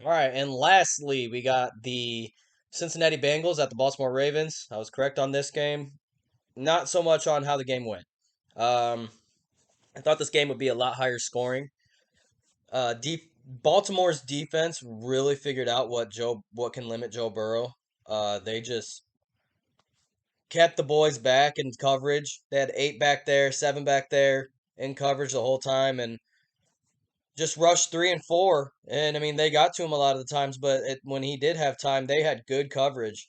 All right, and lastly, we got the Cincinnati Bengals at the Baltimore Ravens. I was correct on this game. Not so much on how the game went. Um, I thought this game would be a lot higher scoring. Baltimore's defense really figured out what can limit Joe Burrow. They just kept the boys back in coverage. They had eight back there, seven back there in coverage the whole time, and just rushed three and four. And I mean, they got to him a lot of the times, but when he did have time, they had good coverage.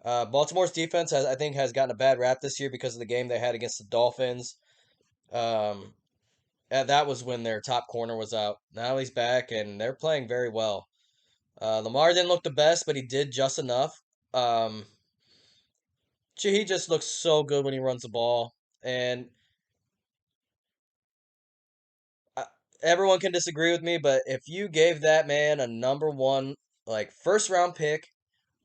Baltimore's defense, I think, has gotten a bad rap this year because of the game they had against the Dolphins. Um, that was when their top corner was out. Now he's back, and they're playing very well. Lamar didn't look the best, but he did just enough. Um, he just looks so good when he runs the ball, and uh, everyone can disagree with me, but if you gave that man a number one, like first round pick,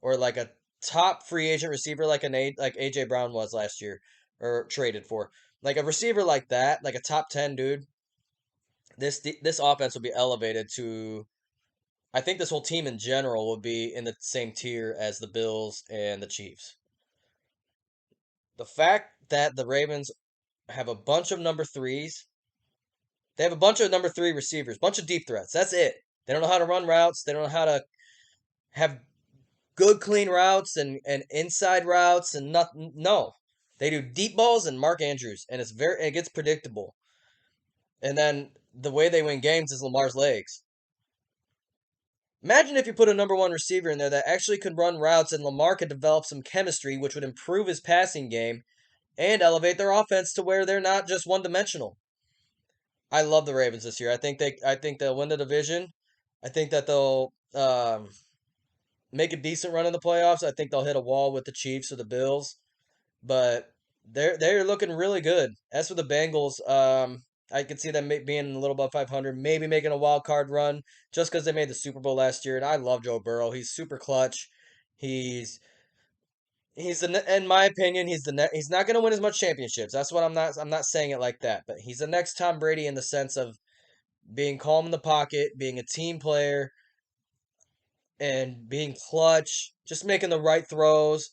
or like a top free agent receiver like AJ Brown was last year or traded for, like a receiver like that, like a top 10 dude, this offense will be elevated to. I think this whole team in general will be in the same tier as the Bills and the Chiefs. The fact that the Ravens have a bunch of number threes, they have a bunch of number three receivers, bunch of deep threats. That's it. They don't know how to run routes. They don't know how to have good clean routes and inside routes and nothing. No, they do deep balls and Mark Andrews, and it gets predictable. And then the way they win games is Lamar's legs. Imagine if you put a number one receiver in there that actually could run routes and Lamar could develop some chemistry, which would improve his passing game and elevate their offense to where they're not just one dimensional. I love the Ravens this year. I think they'll win the division. I think that they'll make a decent run in the playoffs. I think they'll hit a wall with the Chiefs or the Bills, but they're looking really good. As for the Bengals, I could see them being a little above 500, maybe making a wild card run just because they made the Super Bowl last year. And I love Joe Burrow. He's super clutch. He's in my opinion, he's not going to win as much championships. That's what I'm not saying it like that, but he's the next Tom Brady in the sense of being calm in the pocket, being a team player, and being clutch, just making the right throws.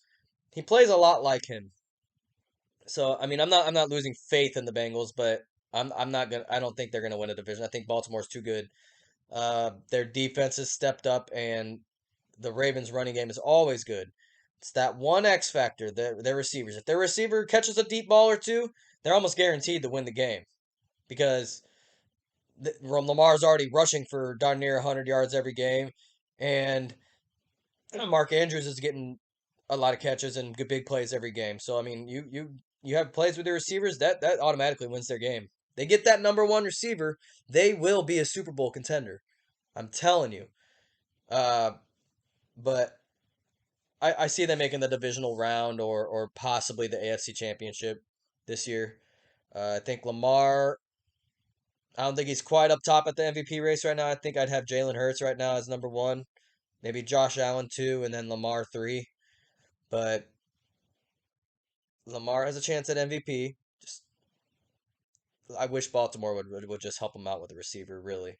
He plays a lot like him. So I mean, I'm not losing faith in the Bengals, but I'm not gonna. I don't think they're gonna win a division. I think Baltimore's too good. Their defense has stepped up, and the Ravens' running game is always good. It's that one X factor, their receivers. If their receiver catches a deep ball or two, they're almost guaranteed to win the game because Lamar's already rushing for darn near 100 yards every game, and Mark Andrews is getting a lot of catches and good big plays every game. So I mean, you have plays with your receivers that automatically wins their game. They get that number one receiver, they will be a Super Bowl contender. I'm telling you. Uh, but I see them making the divisional round or possibly the AFC Championship this year. I think Lamar. I don't think he's quite up top at the MVP race right now. I think I'd have Jalen Hurts right now as number one, maybe Josh Allen two, and then Lamar three. But Lamar has a chance at MVP. Just I wish Baltimore would just help him out with the receiver, really.